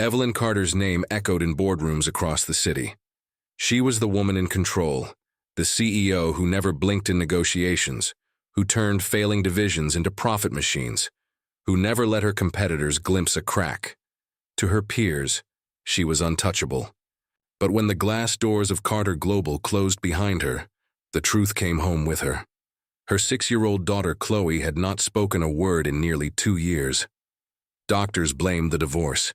Evelyn Carter's name echoed in boardrooms across the city. She was the woman in control, the CEO who never blinked in negotiations, who turned failing divisions into profit machines, who never let her competitors glimpse a crack. To her peers, she was untouchable. But when the glass doors of Carter Global closed behind her, the truth came home with her. Her 6-year-old daughter Chloe had not spoken a word in nearly 2 years. Doctors blamed the divorce.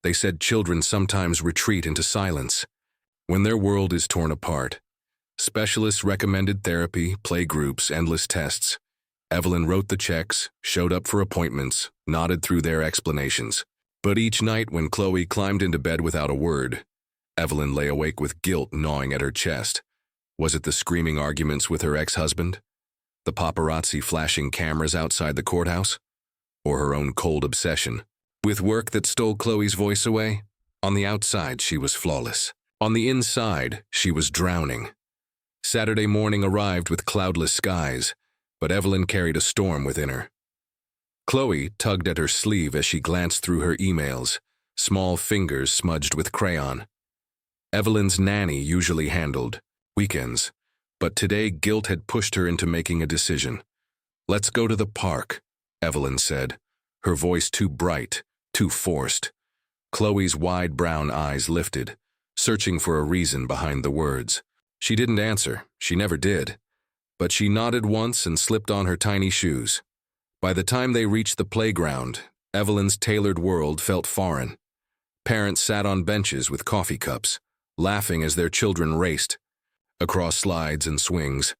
They said children sometimes retreat into silence when their world is torn apart. Specialists recommended therapy, play groups, endless tests. Evelyn wrote the checks, showed up for appointments, nodded through their explanations. But each night when Chloe climbed into bed without a word, Evelyn lay awake with guilt gnawing at her chest. Was it the screaming arguments with her ex-husband? The paparazzi flashing cameras outside the courthouse? Or her own cold obsession with work that stole Chloe's voice away? On the outside, she was flawless. On the inside, she was drowning. Saturday morning arrived with cloudless skies, but Evelyn carried a storm within her. Chloe tugged at her sleeve as she glanced through her emails, small fingers smudged with crayon. Evelyn's nanny usually handled weekends, but today guilt had pushed her into making a decision. "Let's go to the park," Evelyn said, her voice too bright, too forced. Chloe's wide brown eyes lifted, searching for a reason behind the words. She didn't answer, she never did, but she nodded once and slipped on her tiny shoes. By the time they reached the playground, Evelyn's tailored world felt foreign. Parents sat on benches with coffee cups, laughing as their children raced across slides and swings.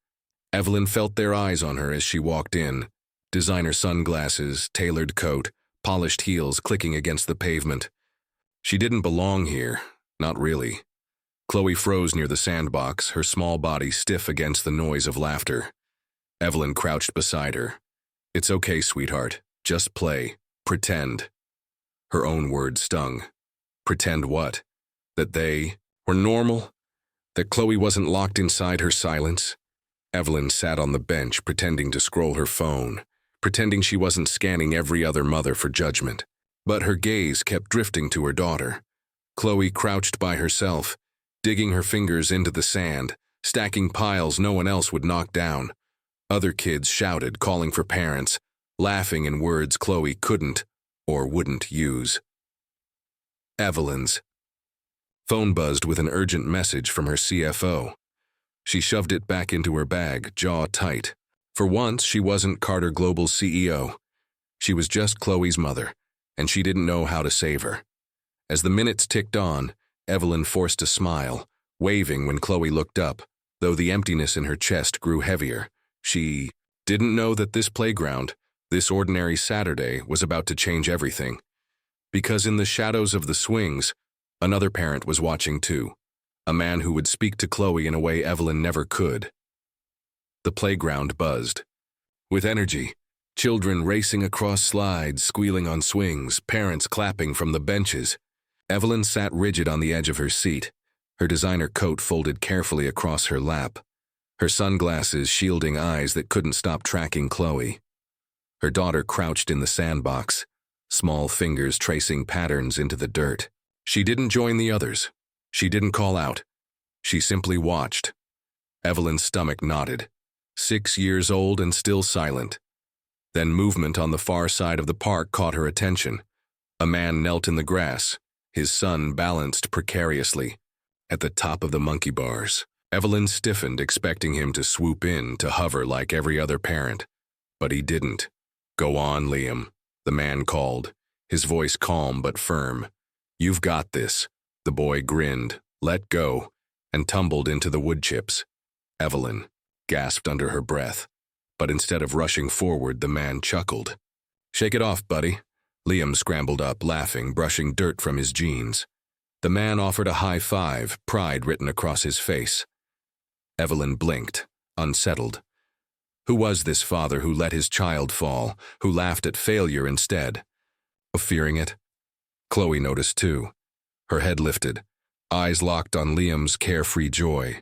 Evelyn felt their eyes on her as she walked in, designer sunglasses, tailored coat, polished heels clicking against the pavement. She didn't belong here, not really. Chloe froze near the sandbox, her small body stiff against the noise of laughter. Evelyn crouched beside her. "It's okay, sweetheart. Just play. Pretend." Her own words stung. Pretend what? That they were normal? That Chloe wasn't locked inside her silence? Evelyn sat on the bench, pretending to scroll her phone, pretending she wasn't scanning every other mother for judgment. But her gaze kept drifting to her daughter. Chloe crouched by herself, digging her fingers into the sand, stacking piles no one else would knock down. Other kids shouted, calling for parents, laughing in words Chloe couldn't or wouldn't use. Evelyn's phone buzzed with an urgent message from her CFO. She shoved it back into her bag, jaw tight. For once, she wasn't Carter Global's CEO. She was just Chloe's mother, and she didn't know how to save her. As the minutes ticked on, Evelyn forced a smile, waving when Chloe looked up, though the emptiness in her chest grew heavier. She didn't know that this playground, this ordinary Saturday, was about to change everything. Because in the shadows of the swings, another parent was watching too, a man who would speak to Chloe in a way Evelyn never could. The playground buzzed with energy, children racing across slides, squealing on swings, parents clapping from the benches. Evelyn sat rigid on the edge of her seat, her designer coat folded carefully across her lap, her sunglasses shielding eyes that couldn't stop tracking Chloe. Her daughter crouched in the sandbox, small fingers tracing patterns into the dirt. She didn't join the others. She didn't call out. She simply watched. Evelyn's stomach knotted. 6 years old and still silent. Then movement on the far side of the park caught her attention. A man knelt in the grass, his son balanced precariously at the top of the monkey bars. Evelyn stiffened, expecting him to swoop in, to hover like every other parent. But he didn't. "Go on, Liam," the man called, his voice calm but firm. "You've got this." The boy grinned, let go, and tumbled into the wood chips. Evelyn gasped under her breath, but instead of rushing forward, the man chuckled. "Shake it off, buddy." Liam scrambled up, laughing, brushing dirt from his jeans. The man offered a high five, pride written across his face. Evelyn blinked, unsettled. Who was this father who let his child fall, who laughed at failure instead of fearing it? Chloe noticed too. Her head lifted, eyes locked on Liam's carefree joy.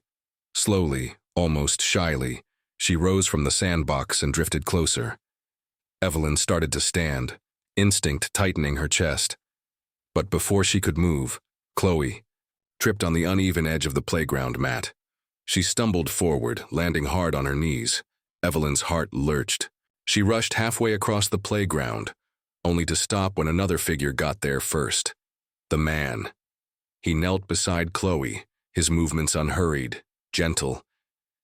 Slowly, almost shyly, she rose from the sandbox and drifted closer. Evelyn started to stand, instinct tightening her chest. But before she could move, Chloe tripped on the uneven edge of the playground mat. She stumbled forward, landing hard on her knees. Evelyn's heart lurched. She rushed halfway across the playground, only to stop when another figure got there first. The man. He knelt beside Chloe, his movements unhurried, gentle.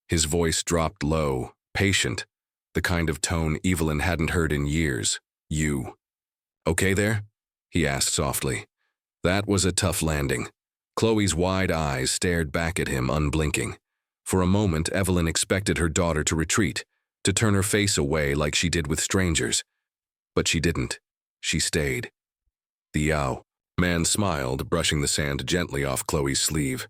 His voice dropped low, patient, the kind of tone Evelyn hadn't heard in years. "You okay there?" he asked softly. That was a tough landing. Chloe's wide eyes stared back at him, unblinking. For a moment, Evelyn expected her daughter to retreat, to turn her face away like she did with strangers. But she didn't. She stayed. The Yao man smiled, brushing the sand gently off Chloe's sleeve.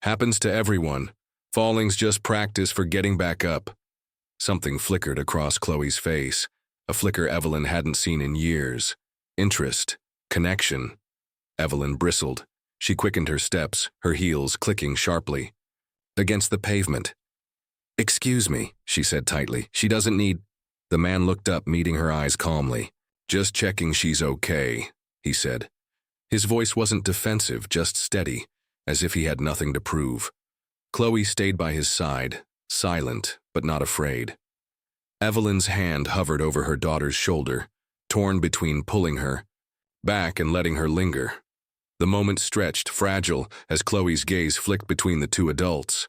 "Happens to everyone. Falling's just practice for getting back up." Something flickered across Chloe's face, a flicker Evelyn hadn't seen in years. Interest. Connection. Evelyn bristled. She quickened her steps, her heels clicking sharply against the pavement. "Excuse me," she said tightly. "She doesn't need—" The man looked up, meeting her eyes calmly. "Just checking she's okay," he said. His voice wasn't defensive, just steady, as if he had nothing to prove. Chloe stayed by his side, silent but not afraid. Evelyn's hand hovered over her daughter's shoulder, torn between pulling her back and letting her linger. The moment stretched, fragile, as Chloe's gaze flicked between the two adults.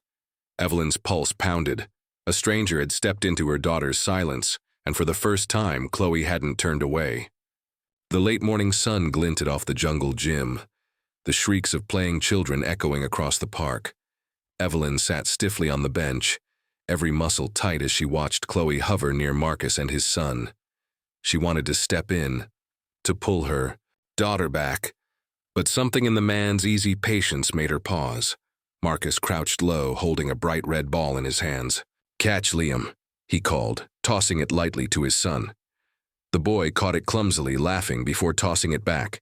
Evelyn's pulse pounded. A stranger had stepped into her daughter's silence, and for the first time, Chloe hadn't turned away. The late morning sun glinted off the jungle gym, the shrieks of playing children echoing across the park. Evelyn sat stiffly on the bench, every muscle tight as she watched Chloe hover near Marcus and his son. She wanted to step in, to pull her daughter back, but something in the man's easy patience made her pause. Marcus crouched low, holding a bright red ball in his hands. "Catch, Liam," he called, tossing it lightly to his son. The boy caught it clumsily, laughing before tossing it back.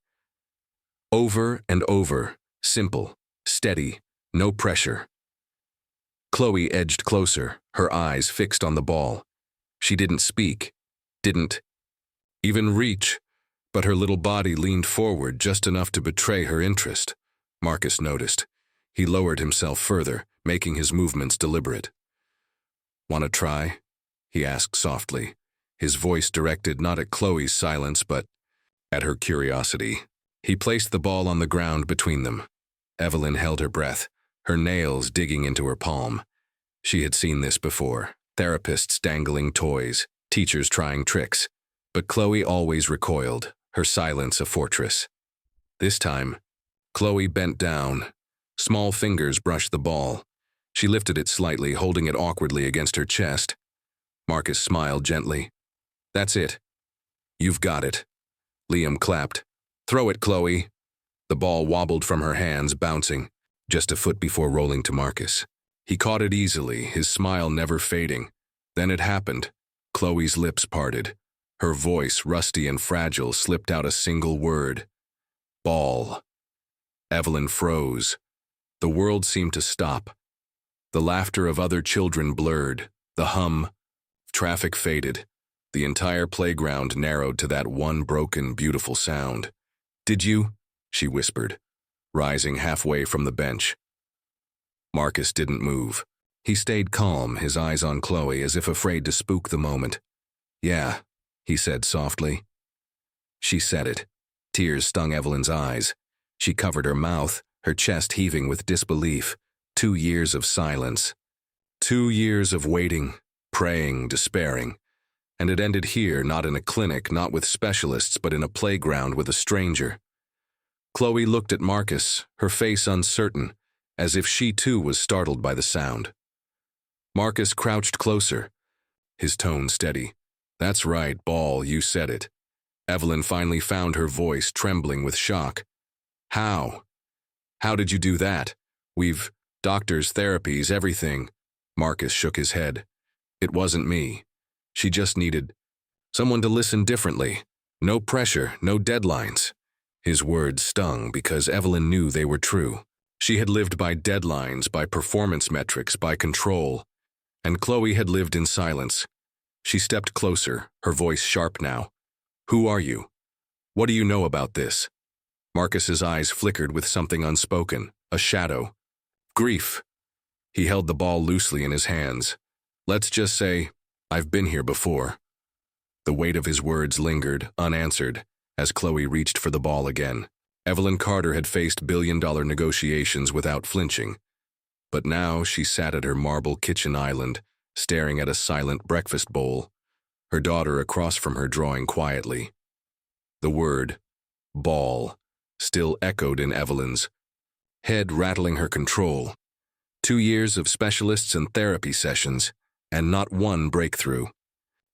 Over and over, simple, steady, no pressure. Chloe edged closer, her eyes fixed on the ball. She didn't speak, didn't even reach, but her little body leaned forward just enough to betray her interest. Marcus noticed. He lowered himself further, making his movements deliberate. "Want to try?" he asked softly, his voice directed not at Chloe's silence but at her curiosity. He placed the ball on the ground between them. Evelyn held her breath, her nails digging into her palm. She had seen this before, therapists dangling toys, teachers trying tricks. But Chloe always recoiled, her silence a fortress. This time, Chloe bent down. Small fingers brushed the ball. She lifted it slightly, holding it awkwardly against her chest. Marcus smiled gently. "That's it. You've got it." Liam clapped. "Throw it, Chloe." The ball wobbled from her hands, bouncing, just a foot before rolling to Marcus. He caught it easily, his smile never fading. Then it happened. Chloe's lips parted. Her voice, rusty and fragile, slipped out a single word. "Ball." Evelyn froze. The world seemed to stop. The laughter of other children blurred. The hum of traffic faded. The entire playground narrowed to that one broken, beautiful sound. "Did you?" she whispered, rising halfway from the bench. Marcus didn't move. He stayed calm, his eyes on Chloe, as if afraid to spook the moment. "Yeah," he said softly. She said it. Tears stung Evelyn's eyes. She covered her mouth, her chest heaving with disbelief. 2 years of silence. 2 years of waiting, praying, despairing. And it ended here, not in a clinic, not with specialists, but in a playground with a stranger. Chloe looked at Marcus, her face uncertain, as if she too was startled by the sound. Marcus crouched closer, his tone steady. "That's right, Ball, you said it." Evelyn finally found her voice, trembling with shock. "How? How did you do that? We've doctors, therapies, everything." Marcus shook his head. "It wasn't me. She just needed someone to listen differently. No pressure, no deadlines." His words stung because Evelyn knew they were true. She had lived by deadlines, by performance metrics, by control. And Chloe had lived in silence. She stepped closer, her voice sharp now. "Who are you? What do you know about this?" Marcus's eyes flickered with something unspoken, a shadow. Grief. He held the ball loosely in his hands. Let's just say, I've been here before. The weight of his words lingered, unanswered, as Chloe reached for the ball again. Evelyn Carter had faced billion-dollar negotiations without flinching. But now she sat at her marble kitchen island, staring at a silent breakfast bowl, her daughter across from her drawing quietly. The word, ball, still echoed in Evelyn's head, rattling her control. 2 years of specialists and therapy sessions, and not one breakthrough.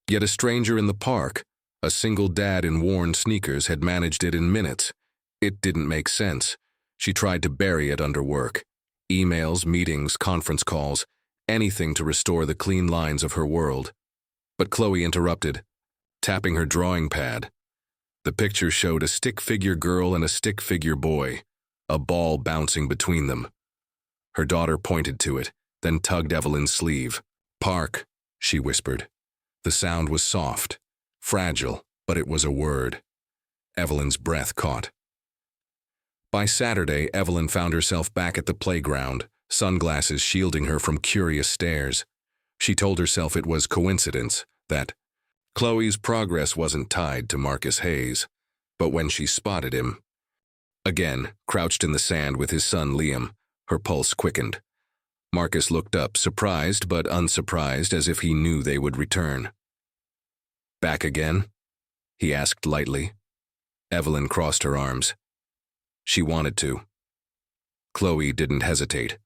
Yet a stranger in the park, a single dad in worn sneakers, had managed it in minutes. It didn't make sense. She tried to bury it under work. Emails, meetings, conference calls, anything to restore the clean lines of her world. But Chloe interrupted, tapping her drawing pad. The picture showed a stick-figure girl and a stick-figure boy, a ball bouncing between them. Her daughter pointed to it, then tugged Evelyn's sleeve. "Park," she whispered. The sound was soft, fragile, but it was a word. Evelyn's breath caught. By Saturday, Evelyn found herself back at the playground, sunglasses shielding her from curious stares. She told herself it was coincidence, that Chloe's progress wasn't tied to Marcus Hayes. But when she spotted him, again, crouched in the sand with his son Liam, her pulse quickened. Marcus looked up, surprised but unsurprised, as if he knew they would return. "Back again?" he asked lightly. Evelyn crossed her arms. She wanted to. Chloe didn't hesitate.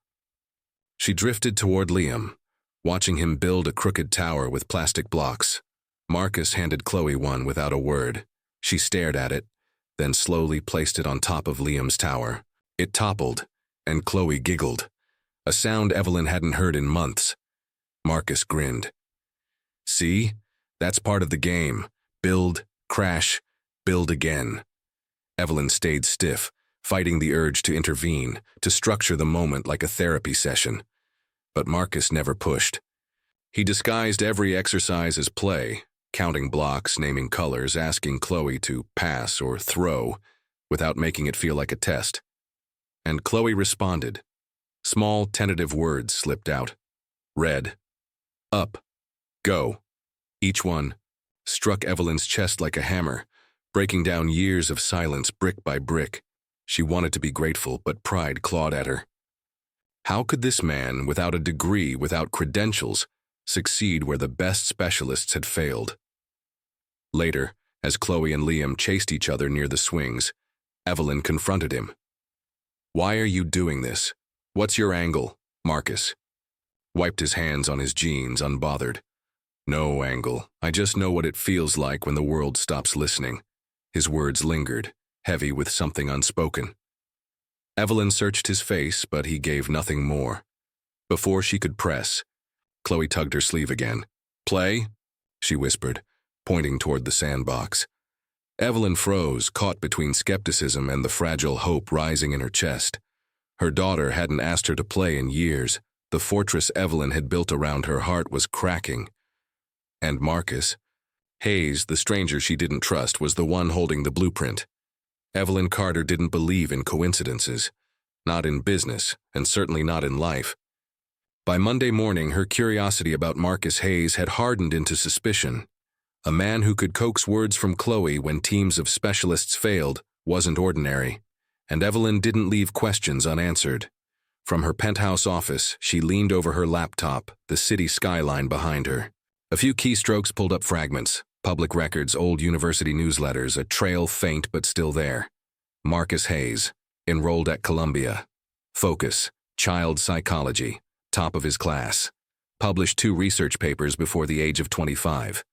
She drifted toward Liam, watching him build a crooked tower with plastic blocks. Marcus handed Chloe one without a word. She stared at it, then slowly placed it on top of Liam's tower. It toppled, and Chloe giggled, a sound Evelyn hadn't heard in months. Marcus grinned. "See? That's part of the game. Build, crash, build again." Evelyn stayed stiff, fighting the urge to intervene, to structure the moment like a therapy session. But Marcus never pushed. He disguised every exercise as play, counting blocks, naming colors, asking Chloe to pass or throw, without making it feel like a test. And Chloe responded. Small, tentative words slipped out. Red. Up. Go. Each one struck Evelyn's chest like a hammer, breaking down years of silence brick by brick. She wanted to be grateful, but pride clawed at her. How could this man, without a degree, without credentials, succeed where the best specialists had failed? Later, as Chloe and Liam chased each other near the swings, Evelyn confronted him. "Why are you doing this? What's your angle, Marcus?" Wiped his hands on his jeans, unbothered. "No angle. I just know what it feels like when the world stops listening." His words lingered, heavy with something unspoken. Evelyn searched his face, but he gave nothing more. Before she could press, Chloe tugged her sleeve again. "Play?" she whispered, pointing toward the sandbox. Evelyn froze, caught between skepticism and the fragile hope rising in her chest. Her daughter hadn't asked her to play in years. The fortress Evelyn had built around her heart was cracking. And Marcus Hayes, the stranger she didn't trust, was the one holding the blueprint. Evelyn Carter didn't believe in coincidences. Not in business, and certainly not in life. By Monday morning, her curiosity about Marcus Hayes had hardened into suspicion. A man who could coax words from Chloe when teams of specialists failed wasn't ordinary, and Evelyn didn't leave questions unanswered. From her penthouse office, she leaned over her laptop, the city skyline behind her. A few keystrokes pulled up fragments, public records, old university newsletters, a trail faint but still there. Marcus Hayes, enrolled at Columbia. Focus, child psychology, top of his class. Published 2 research papers before the age of 25.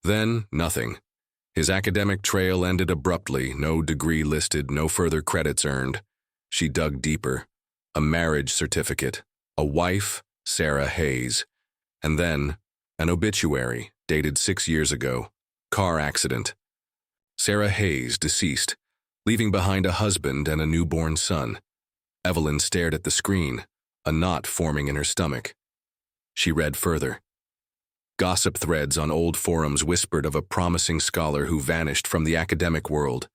Then, nothing. His academic trail ended abruptly, no degree listed, no further credits earned. She dug deeper. A marriage certificate, a wife, Sarah Hayes, and then an obituary dated 6 years ago. Car accident. Sarah Hayes, deceased, leaving behind a husband and a newborn son. Evelyn stared at the screen, a knot forming in her stomach. She read further. Gossip threads on old forums whispered of a promising scholar who vanished from the academic world.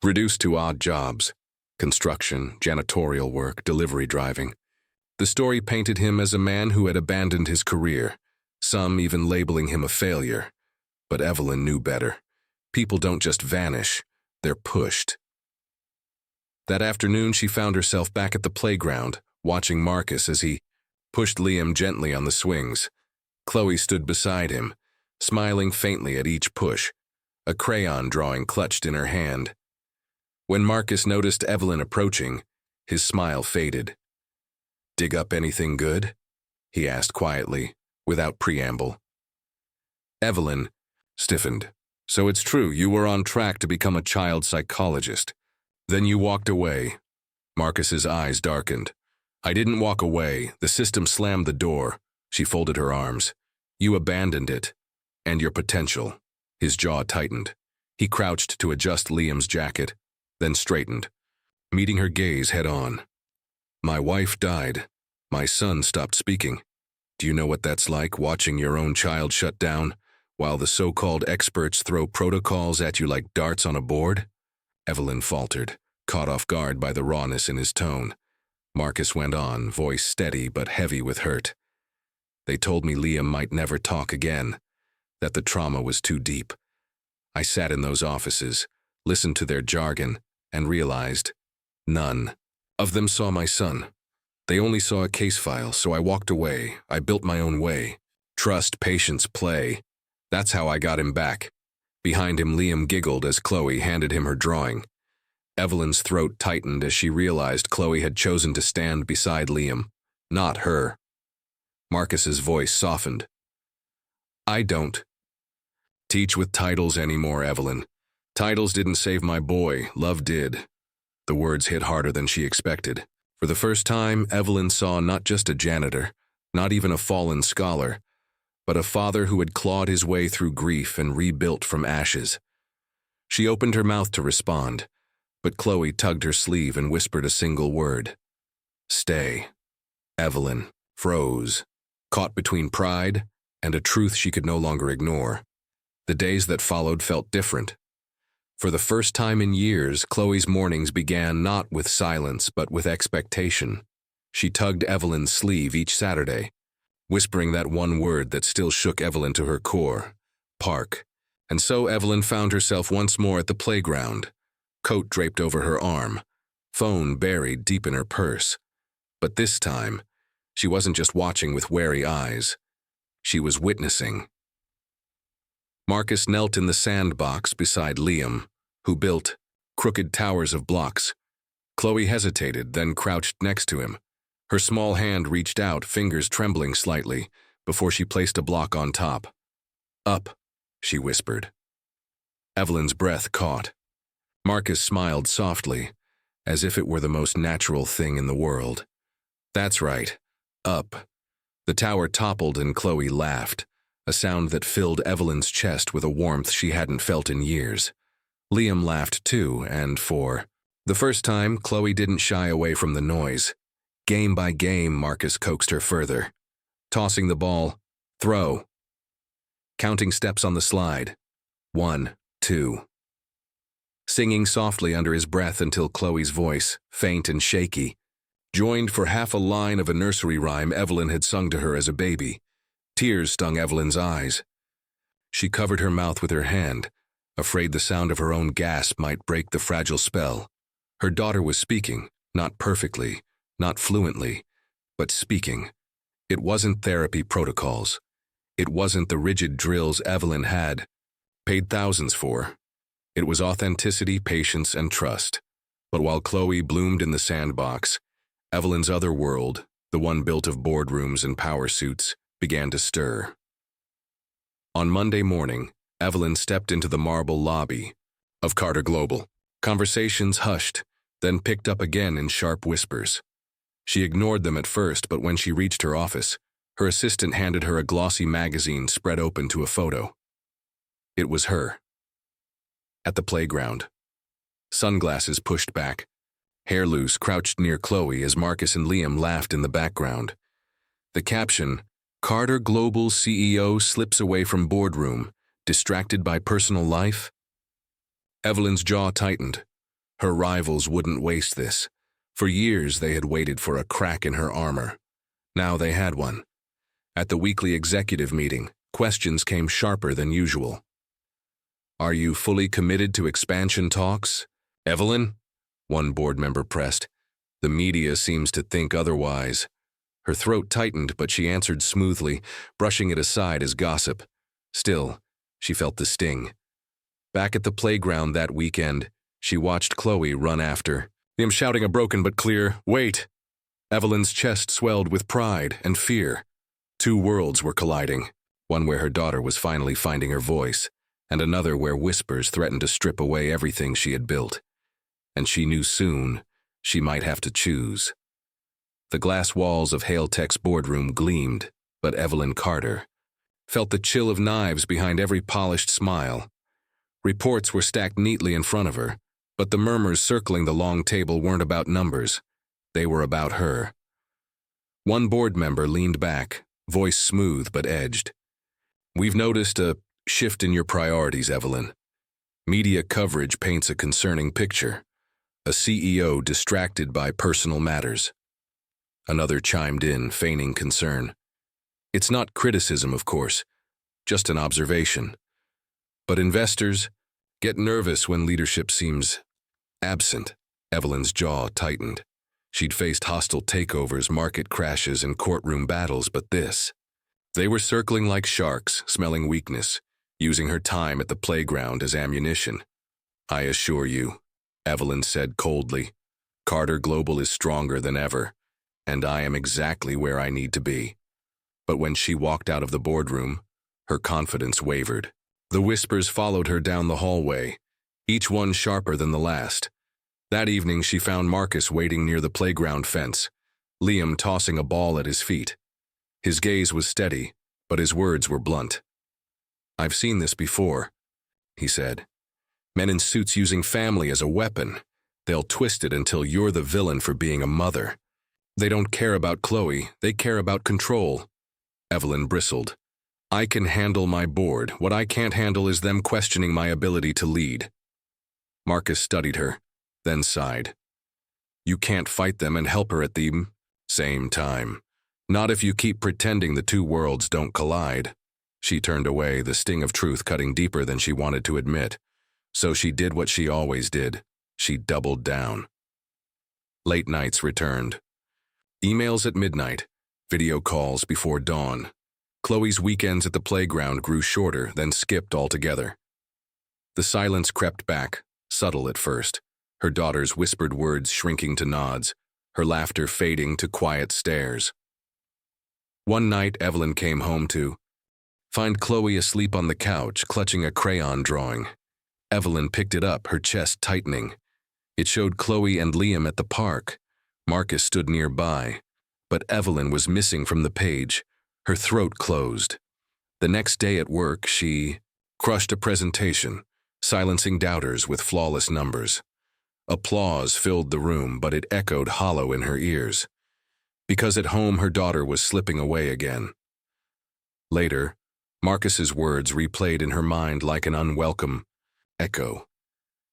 reduced to odd jobs, construction, janitorial work, delivery driving. The story painted him as a man who had abandoned his career, some even labeling him a failure. But Evelyn knew better. People don't just vanish, they're pushed. That afternoon, she found herself back at the playground, watching Marcus as he pushed Liam gently on the swings. Chloe stood beside him, smiling faintly at each push, a crayon drawing clutched in her hand. When Marcus noticed Evelyn approaching, his smile faded. "Dig up anything good?" he asked quietly, without preamble. Evelyn stiffened. "So it's true, you were on track to become a child psychologist. Then you walked away." Marcus's eyes darkened. "I didn't walk away. The system slammed the door." She folded her arms. "You abandoned it. And your potential." His jaw tightened. He crouched to adjust Liam's jacket, then straightened, meeting her gaze head-on. "My wife died. My son stopped speaking. Do you know what that's like, watching your own child shut down, while the so-called experts throw protocols at you like darts on a board?" Evelyn faltered, caught off guard by the rawness in his tone. Marcus went on, voice steady but heavy with hurt. "They told me Liam might never talk again, that the trauma was too deep. I sat in those offices, listened to their jargon, and realized none of them saw my son. They only saw a case file, so I walked away. I built my own way. Trust, patience, play. That's how I got him back." Behind him, Liam giggled as Chloe handed him her drawing. Evelyn's throat tightened as she realized Chloe had chosen to stand beside Liam, not her. Marcus's voice softened. "I don't teach with titles anymore, Evelyn. Titles didn't save my boy, love did." The words hit harder than she expected. For the first time, Evelyn saw not just a janitor, not even a fallen scholar, but a father who had clawed his way through grief and rebuilt from ashes. She opened her mouth to respond, but Chloe tugged her sleeve and whispered a single word. "Stay." Evelyn froze, caught between pride and a truth she could no longer ignore. The days that followed felt different. For the first time in years, Chloe's mornings began not with silence but with expectation. She tugged Evelyn's sleeve each Saturday, whispering that one word that still shook Evelyn to her core, "Park." And so Evelyn found herself once more at the playground, coat draped over her arm, phone buried deep in her purse. But this time, she wasn't just watching with wary eyes. She was witnessing. Marcus knelt in the sandbox beside Liam, who built crooked towers of blocks. Chloe hesitated, then crouched next to him. Her small hand reached out, fingers trembling slightly, before she placed a block on top. "Up," she whispered. Evelyn's breath caught. Marcus smiled softly, as if it were the most natural thing in the world. "That's right. Up." The tower toppled and Chloe laughed, a sound that filled Evelyn's chest with a warmth she hadn't felt in years. Liam laughed too, and for the first time, Chloe didn't shy away from the noise. Game by game, Marcus coaxed her further. Tossing the ball, "Throw." Counting steps on the slide. 1, 2. Singing softly under his breath until Chloe's voice, faint and shaky, joined for half a line of a nursery rhyme Evelyn had sung to her as a baby. Tears stung Evelyn's eyes. She covered her mouth with her hand, afraid the sound of her own gasp might break the fragile spell. Her daughter was speaking, not perfectly, not fluently, but speaking. It wasn't therapy protocols. It wasn't the rigid drills Evelyn had paid thousands for. It was authenticity, patience, and trust. But while Chloe bloomed in the sandbox, Evelyn's other world, the one built of boardrooms and power suits, began to stir. On Monday morning, Evelyn stepped into the marble lobby of Carter Global. Conversations hushed, then picked up again in sharp whispers. She ignored them at first, but when she reached her office, her assistant handed her a glossy magazine spread open to a photo. It was her. At the playground. Sunglasses pushed back, hair loose, crouched near Chloe as Marcus and Liam laughed in the background. The caption, "Carter Global CEO slips away from boardroom, distracted by personal life?" Evelyn's jaw tightened. Her rivals wouldn't waste this. For years they had waited for a crack in her armor. Now they had one. At the weekly executive meeting, questions came sharper than usual. "Are you fully committed to expansion talks, Evelyn?" one board member pressed. "The media seems to think otherwise." Her throat tightened, but she answered smoothly, brushing it aside as gossip. Still, she felt the sting. Back at the playground that weekend, she watched Chloe run after him, shouting a broken but clear, "Wait!" Evelyn's chest swelled with pride and fear. Two worlds were colliding, one where her daughter was finally finding her voice, and another where whispers threatened to strip away everything she had built. And she knew soon she might have to choose. The glass walls of Hale Tech's boardroom gleamed, but Evelyn Carter felt the chill of knives behind every polished smile. Reports were stacked neatly in front of her, but the murmurs circling the long table weren't about numbers. They were about her. One board member leaned back, voice smooth but edged. "We've noticed a shift in your priorities, Evelyn. Media coverage paints a concerning picture. A CEO distracted by personal matters." Another chimed in, feigning concern. "It's not criticism, of course, just an observation. But investors get nervous when leadership seems absent." Evelyn's jaw tightened. She'd faced hostile takeovers, market crashes, and courtroom battles, but this. They were circling like sharks, smelling weakness, using her time at the playground as ammunition. "I assure you," Evelyn said coldly, "Carter Global is stronger than ever, and I am exactly where I need to be." But when she walked out of the boardroom, her confidence wavered. The whispers followed her down the hallway, each one sharper than the last. That evening she found Marcus waiting near the playground fence, Liam tossing a ball at his feet. His gaze was steady, but his words were blunt. "I've seen this before," he said. "Men in suits using family as a weapon. They'll twist it until you're the villain for being a mother. They don't care about Chloe, they care about control." Evelyn bristled. "I can handle my board. What I can't handle is them questioning my ability to lead." Marcus studied her, then sighed. "You can't fight them and help her at the same time. Not if you keep pretending the two worlds don't collide." She turned away, the sting of truth cutting deeper than she wanted to admit. So she did what she always did. She doubled down. Late nights returned. Emails at midnight, video calls before dawn. Chloe's weekends at the playground grew shorter, then skipped altogether. The silence crept back, subtle at first, her daughter's whispered words shrinking to nods, her laughter fading to quiet stares. One night Evelyn came home to find Chloe asleep on the couch, clutching a crayon drawing. Evelyn picked it up, her chest tightening. It showed Chloe and Liam at the park. Marcus stood nearby, but Evelyn was missing from the page. Her throat closed. The next day at work, she crushed a presentation, silencing doubters with flawless numbers. Applause filled the room, but it echoed hollow in her ears. Because at home her daughter was slipping away again. Later, Marcus's words replayed in her mind like an unwelcome echo.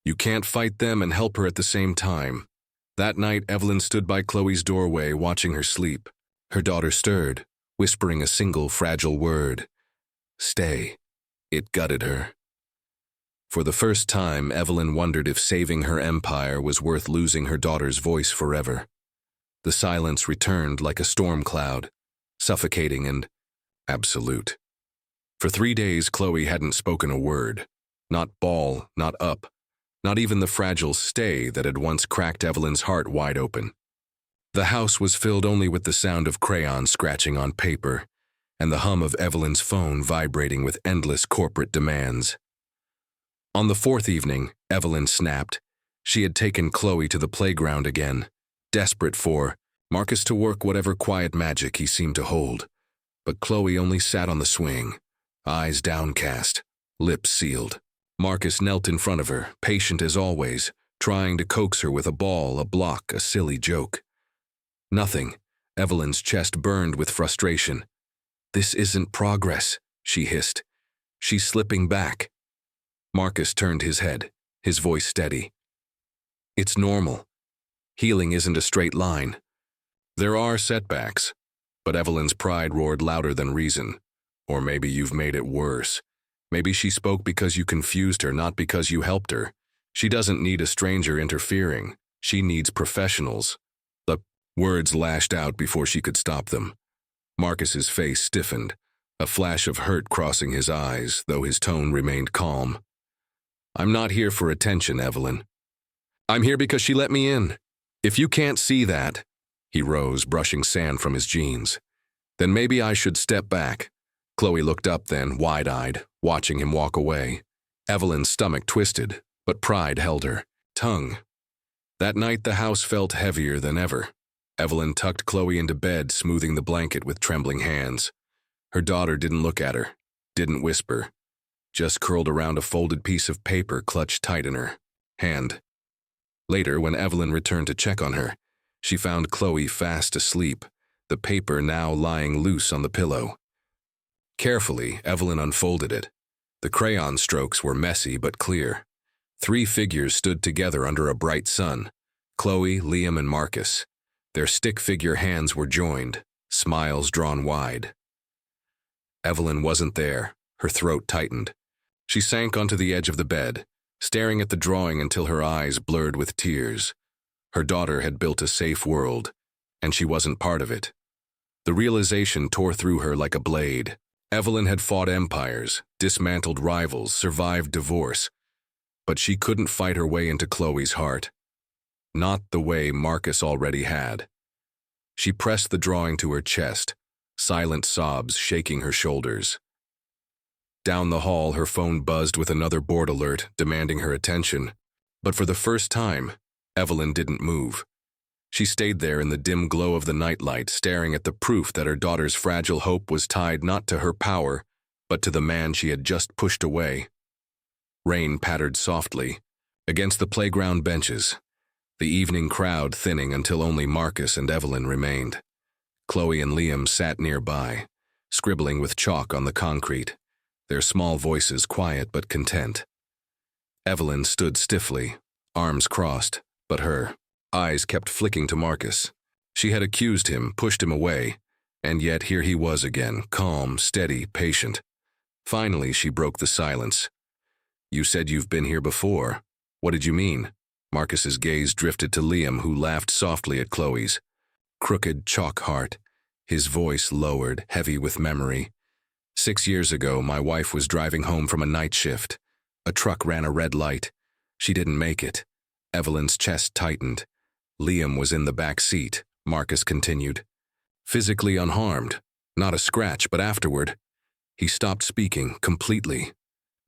"You can't fight them and help her at the same time." That night, Evelyn stood by Chloe's doorway, watching her sleep. Her daughter stirred, whispering a single fragile word. "Stay." It gutted her. For the first time, Evelyn wondered if saving her empire was worth losing her daughter's voice forever. The silence returned like a storm cloud, suffocating and absolute. For 3 days, Chloe hadn't spoken a word. Not ball, not up. Not even the fragile stay that had once cracked Evelyn's heart wide open. The house was filled only with the sound of crayons scratching on paper and the hum of Evelyn's phone vibrating with endless corporate demands. On the 4th evening, Evelyn snapped. She had taken Chloe to the playground again, desperate for Marcus to work whatever quiet magic he seemed to hold. But Chloe only sat on the swing, eyes downcast, lips sealed. Marcus knelt in front of her, patient as always, trying to coax her with a ball, a block, a silly joke. Nothing. Evelyn's chest burned with frustration. "This isn't progress," she hissed. "She's slipping back." Marcus turned his head, his voice steady. It's normal. Healing isn't a straight line. There are setbacks, but Evelyn's pride roared louder than reason. Or maybe you've made it worse. Maybe she spoke because you confused her, not because you helped her. She doesn't need a stranger interfering. She needs professionals. The words lashed out before she could stop them. Marcus's face stiffened, a flash of hurt crossing his eyes, though his tone remained calm. I'm not here for attention, Evelyn. I'm here because she let me in. If you can't see that, he rose, brushing sand from his jeans, then maybe I should step back. Chloe looked up then, wide-eyed, watching him walk away. Evelyn's stomach twisted, but pride held her. Tongue. That night the house felt heavier than ever. Evelyn tucked Chloe into bed, smoothing the blanket with trembling hands. Her daughter didn't look at her, didn't whisper, just curled around a folded piece of paper clutched tight in her hand. Later, when Evelyn returned to check on her, she found Chloe fast asleep, the paper now lying loose on the pillow. Carefully, Evelyn unfolded it. The crayon strokes were messy but clear. 3 figures stood together under a bright sun: Chloe, Liam, and Marcus. Their stick figure hands were joined, smiles drawn wide. Evelyn wasn't there. Her throat tightened. She sank onto the edge of the bed, staring at the drawing until her eyes blurred with tears. Her daughter had built a safe world, and she wasn't part of it. The realization tore through her like a blade. Evelyn had fought empires, dismantled rivals, survived divorce, but she couldn't fight her way into Chloe's heart. Not the way Marcus already had. She pressed the drawing to her chest, silent sobs shaking her shoulders. Down the hall, her phone buzzed with another board alert demanding her attention, but for the first time, Evelyn didn't move. She stayed there in the dim glow of the nightlight, staring at the proof that her daughter's fragile hope was tied not to her power, but to the man she had just pushed away. Rain pattered softly against the playground benches, the evening crowd thinning until only Marcus and Evelyn remained. Chloe and Liam sat nearby, scribbling with chalk on the concrete, their small voices quiet but content. Evelyn stood stiffly, arms crossed, but her eyes kept flicking to Marcus. She had accused him, pushed him away, and yet here he was again, calm, steady, patient. Finally, she broke the silence. You said you've been here before. What did you mean? Marcus's gaze drifted to Liam, who laughed softly at Chloe's crooked chalk heart, his voice lowered, heavy with memory. 6 years ago, my wife was driving home from a night shift. A truck ran a red light. She didn't make it. Evelyn's chest tightened. Liam was in the back seat, Marcus continued. Physically unharmed, not a scratch, but afterward, he stopped speaking completely.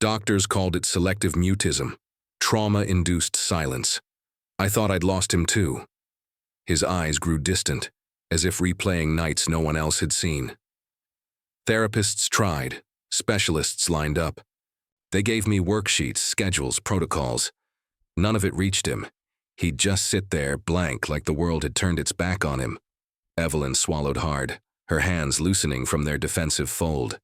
Doctors called it selective mutism, trauma-induced silence. I thought I'd lost him too. His eyes grew distant, as if replaying nights no one else had seen. Therapists tried, specialists lined up. They gave me worksheets, schedules, protocols. None of it reached him. He'd just sit there, blank, like the world had turned its back on him. Evelyn swallowed hard, her hands loosening from their defensive fold.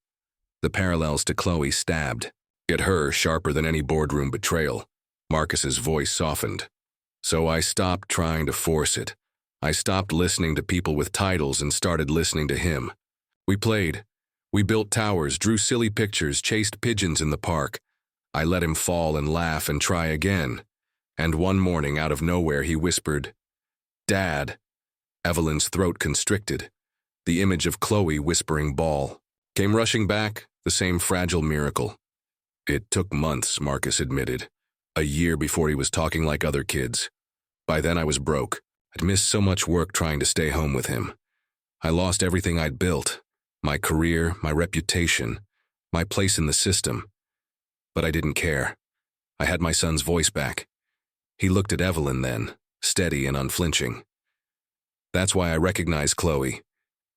The parallels to Chloe stabbed, yet her sharper than any boardroom betrayal. Marcus's voice softened. So I stopped trying to force it. I stopped listening to people with titles and started listening to him. We played. We built towers, drew silly pictures, chased pigeons in the park. I let him fall and laugh and try again. And one morning, out of nowhere, he whispered, "Dad." Evelyn's throat constricted. The image of Chloe whispering ball came rushing back, the same fragile miracle. It took months, Marcus admitted. A year before he was talking like other kids. By then I was broke. I'd missed so much work trying to stay home with him. I lost everything I'd built. My career, my reputation, my place in the system. But I didn't care. I had my son's voice back. He looked at Evelyn then, steady and unflinching. That's why I recognize Chloe.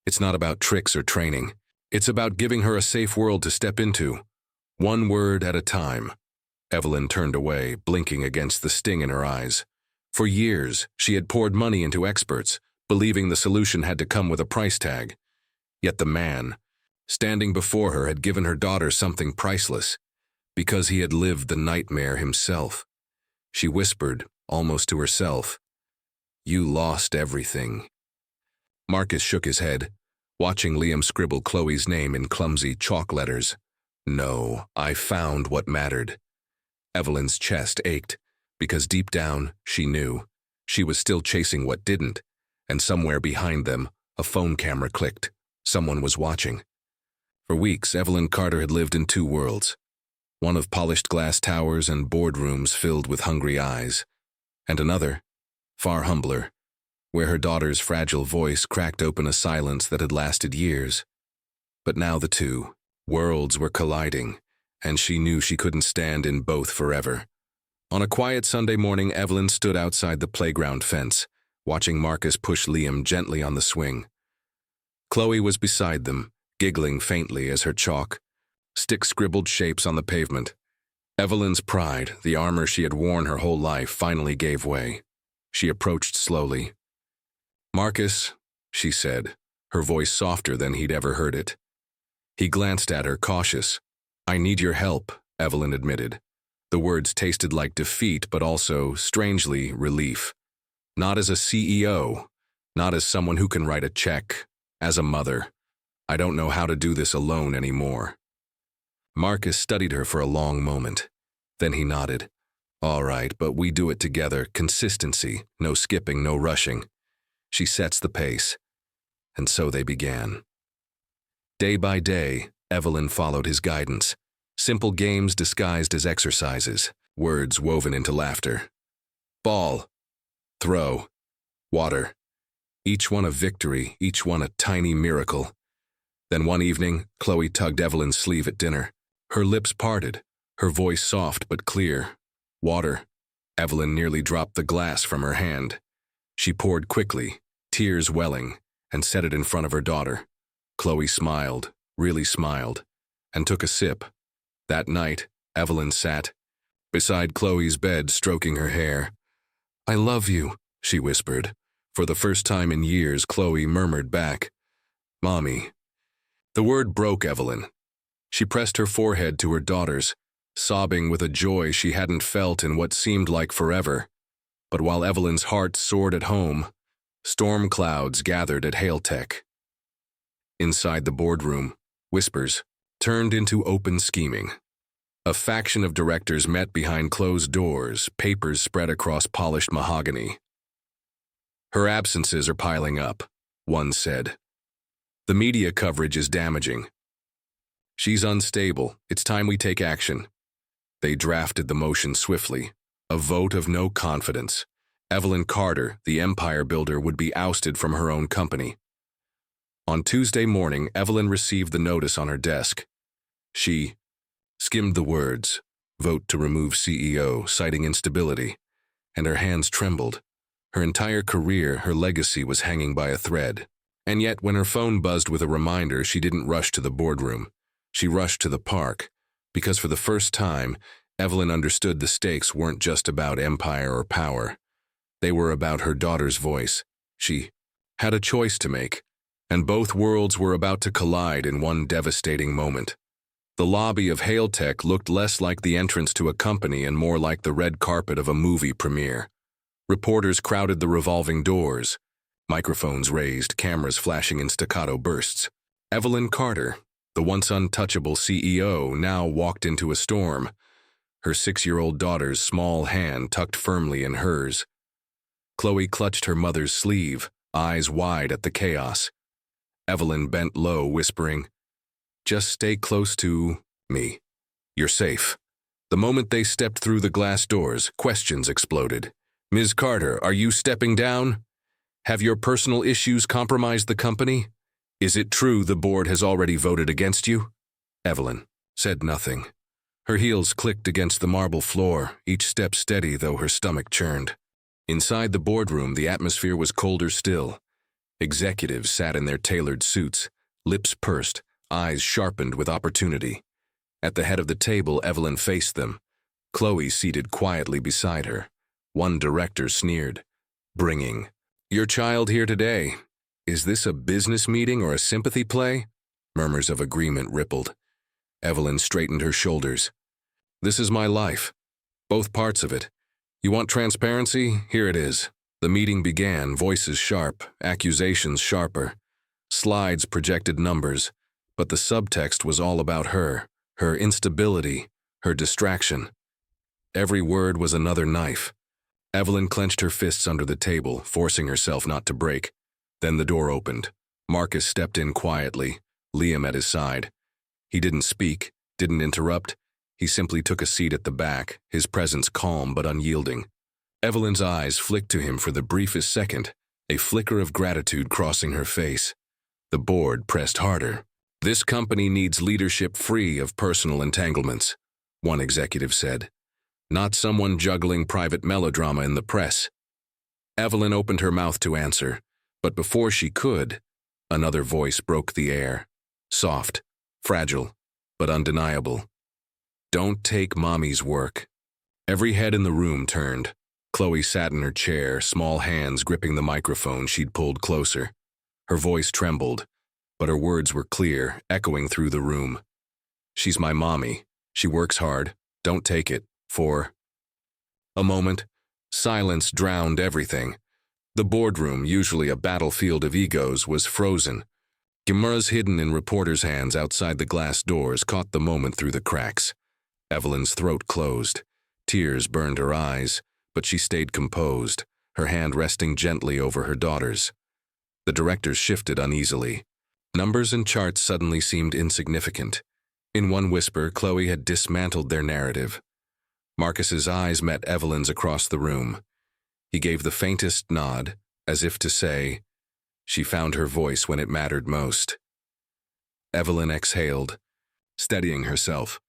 It's not about tricks or training. It's about giving her a safe world to step into. One word at a time. Evelyn turned away, blinking against the sting in her eyes. For years, she had poured money into experts, believing the solution had to come with a price tag. Yet the man, standing before her, had given her daughter something priceless, because he had lived the nightmare himself. She whispered, almost to herself. You lost everything. Marcus shook his head, watching Liam scribble Chloe's name in clumsy chalk letters. No, I found what mattered. Evelyn's chest ached, because deep down, she knew. She was still chasing what didn't, and somewhere behind them, a phone camera clicked. Someone was watching. For weeks, Evelyn Carter had lived in two worlds. One of polished glass towers and boardrooms filled with hungry eyes, and another, far humbler, where her daughter's fragile voice cracked open a silence that had lasted years. But now the two worlds were colliding, and she knew she couldn't stand in both forever. On a quiet Sunday morning, Evelyn stood outside the playground fence, watching Marcus push Liam gently on the swing. Chloe was beside them, giggling faintly as her chalk stick scribbled shapes on the pavement. Evelyn's pride, the armor she had worn her whole life, finally gave way. She approached slowly. "Marcus," she said, her voice softer than he'd ever heard it. He glanced at her, cautious. "I need your help," Evelyn admitted. The words tasted like defeat, but also, strangely, relief. Not as a CEO, not as someone who can write a check, as a mother. "I don't know how to do this alone anymore." Marcus studied her for a long moment. Then he nodded. "All right, but we do it together. Consistency, no skipping, no rushing. She sets the pace." And so they began. Day by day, Evelyn followed his guidance. Simple games disguised as exercises, words woven into laughter. Ball, throw, water. Each one a victory, each one a tiny miracle. Then one evening, Chloe tugged Evelyn's sleeve at dinner. Her lips parted, her voice soft but clear. "Water." Evelyn nearly dropped the glass from her hand. She poured quickly, tears welling, and set it in front of her daughter. Chloe smiled, really smiled, and took a sip. That night, Evelyn sat beside Chloe's bed, stroking her hair. "I love you," she whispered. For the first time in years, Chloe murmured back, "Mommy." The word broke Evelyn. She pressed her forehead to her daughter's, sobbing with a joy she hadn't felt in what seemed like forever. But while Evelyn's heart soared at home, storm clouds gathered at Hailtech. Inside the boardroom, whispers turned into open scheming. A faction of directors met behind closed doors, papers spread across polished mahogany. "Her absences are piling up," one said. "The media coverage is damaging. She's unstable. It's time we take action." They drafted the motion swiftly, a vote of no confidence. Evelyn Carter, the empire builder, would be ousted from her own company. On Tuesday morning, Evelyn received the notice on her desk. She skimmed the words, "Vote to remove CEO, citing instability," and her hands trembled. Her entire career, her legacy was hanging by a thread. And yet, when her phone buzzed with a reminder, she didn't rush to the boardroom. She rushed to the park, because for the first time, Evelyn understood the stakes weren't just about empire or power. They were about her daughter's voice. She had a choice to make, and both worlds were about to collide in one devastating moment. The lobby of Hailtech looked less like the entrance to a company and more like the red carpet of a movie premiere. Reporters crowded the revolving doors, microphones raised, cameras flashing in staccato bursts. Evelyn Carter, the once untouchable CEO, now walked into a storm, her 6-year-old daughter's small hand tucked firmly in hers. Chloe clutched her mother's sleeve, eyes wide at the chaos. Evelyn bent low, whispering, "Just stay close to me. You're safe." The moment they stepped through the glass doors, questions exploded. "Ms. Carter, are you stepping down? Have your personal issues compromised the company? Is it true the board has already voted against you?" Evelyn said nothing. Her heels clicked against the marble floor, each step steady though her stomach churned. Inside the boardroom, the atmosphere was colder still. Executives sat in their tailored suits, lips pursed, eyes sharpened with opportunity. At the head of the table, Evelyn faced them, Chloe seated quietly beside her. One director sneered, "Bringing your child here today. Is this a business meeting or a sympathy play?" Murmurs of agreement rippled. Evelyn straightened her shoulders. "This is my life. Both parts of it. You want transparency? Here it is. The meeting began, voices sharp, accusations sharper. Slides projected numbers, but the subtext was all about her instability, her distraction. Every word was another knife. Evelyn clenched her fists under the table, forcing herself not to break. Then the door opened. Marcus stepped in quietly, Liam at his side. He didn't speak, didn't interrupt. He simply took a seat at the back, his presence calm but unyielding. Evelyn's eyes flicked to him for the briefest second, a flicker of gratitude crossing her face. The board pressed harder. This company needs leadership free of personal entanglements, one executive said. Not someone juggling private melodrama in the press. Evelyn opened her mouth to answer, but before she could, another voice broke the air. Soft, fragile, but undeniable. Don't take Mommy's work. Every head in the room turned. Chloe sat in her chair, small hands gripping the microphone she'd pulled closer. Her voice trembled, but her words were clear, echoing through the room. She's my mommy. She works hard. Don't take it. For a moment, silence drowned everything. The boardroom, usually a battlefield of egos, was frozen. Cameras hidden in reporters' hands outside the glass doors caught the moment through the cracks. Evelyn's throat closed. Tears burned her eyes, but she stayed composed, her hand resting gently over her daughter's. The directors shifted uneasily. Numbers and charts suddenly seemed insignificant. In one whisper, Chloe had dismantled their narrative. Marcus's eyes met Evelyn's across the room. He gave the faintest nod, as if to say, she found her voice when it mattered most. Evelyn exhaled, steadying herself.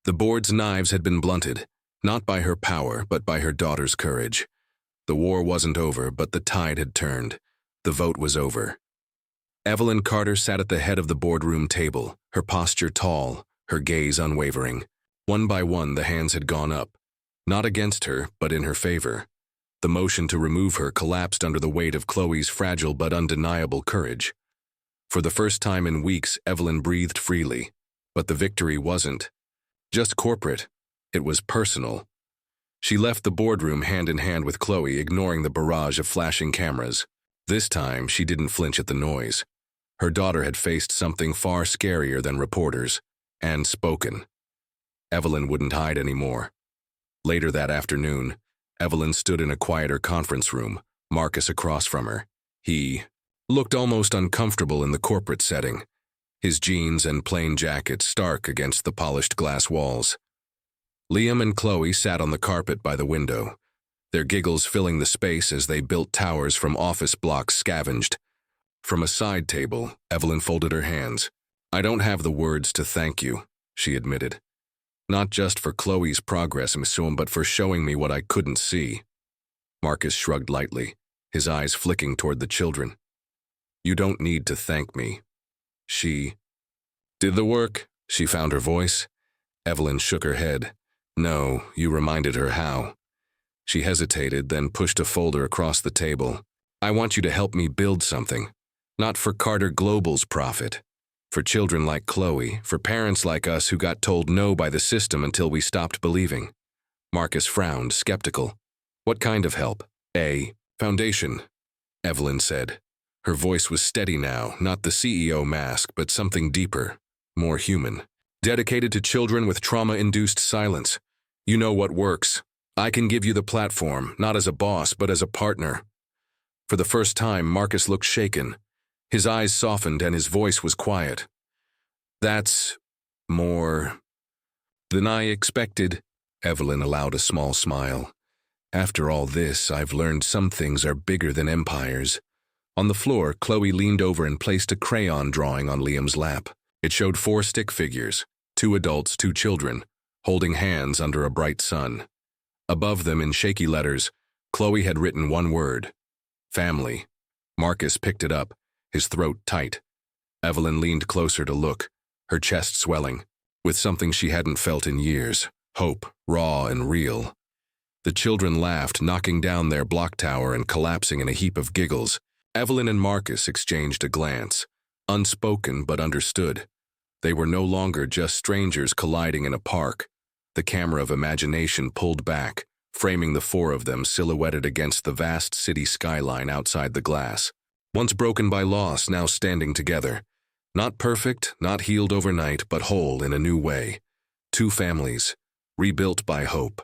The board's knives had been blunted, not by her power, but by her daughter's courage. The war wasn't over, but the tide had turned. The vote was over. Evelyn Carter sat at the head of the boardroom table, her posture tall, her gaze unwavering. One by one, the hands had gone up, not against her, but in her favor. The motion to remove her collapsed under the weight of Chloe's fragile but undeniable courage. For the first time in weeks, Evelyn breathed freely, but the victory wasn't just corporate, it was personal. She left the boardroom hand in hand with Chloe, ignoring the barrage of flashing cameras. This time, she didn't flinch at the noise. Her daughter had faced something far scarier than reporters, and spoken. Evelyn wouldn't hide anymore. Later that afternoon, Evelyn stood in a quieter conference room, Marcus across from her. He looked almost uncomfortable in the corporate setting, his jeans and plain jacket stark against the polished glass walls. Liam and Chloe sat on the carpet by the window, their giggles filling the space as they built towers from office blocks scavenged. From a side table, Evelyn folded her hands. I don't have the words to thank you, she admitted. Not just for Chloe's progress, but for showing me what I couldn't see. Marcus shrugged lightly, his eyes flicking toward the children. You don't need to thank me. She did the work, she found her voice. Evelyn shook her head. No, you reminded her how. She hesitated, then pushed a folder across the table. I want you to help me build something. Not for Carter Global's profit. For children like Chloe, for parents like us who got told no by the system until we stopped believing. Marcus frowned, skeptical. What kind of help? A foundation, Evelyn said. Her voice was steady now, not the CEO mask, but something deeper, more human. Dedicated to children with trauma-induced silence. You know what works. I can give you the platform, not as a boss, but as a partner. For the first time, Marcus looked shaken. His eyes softened and his voice was quiet. That's more than I expected. Evelyn allowed a small smile. After all this, I've learned some things are bigger than empires. On the floor, Chloe leaned over and placed a crayon drawing on Liam's lap. It showed 4 stick figures, 2 adults, 2 children, holding hands under a bright sun. Above them, in shaky letters, Chloe had written one word: family. Marcus picked it up, his throat tight. Evelyn leaned closer to look, her chest swelling, with something she hadn't felt in years, hope, raw and real. The children laughed, knocking down their block tower and collapsing in a heap of giggles. Evelyn and Marcus exchanged a glance, unspoken but understood. They were no longer just strangers colliding in a park. The camera of imagination pulled back, framing the four of them silhouetted against the vast city skyline outside the glass. Once broken by loss, now standing together. Not perfect, not healed overnight, but whole in a new way. Two families, rebuilt by hope.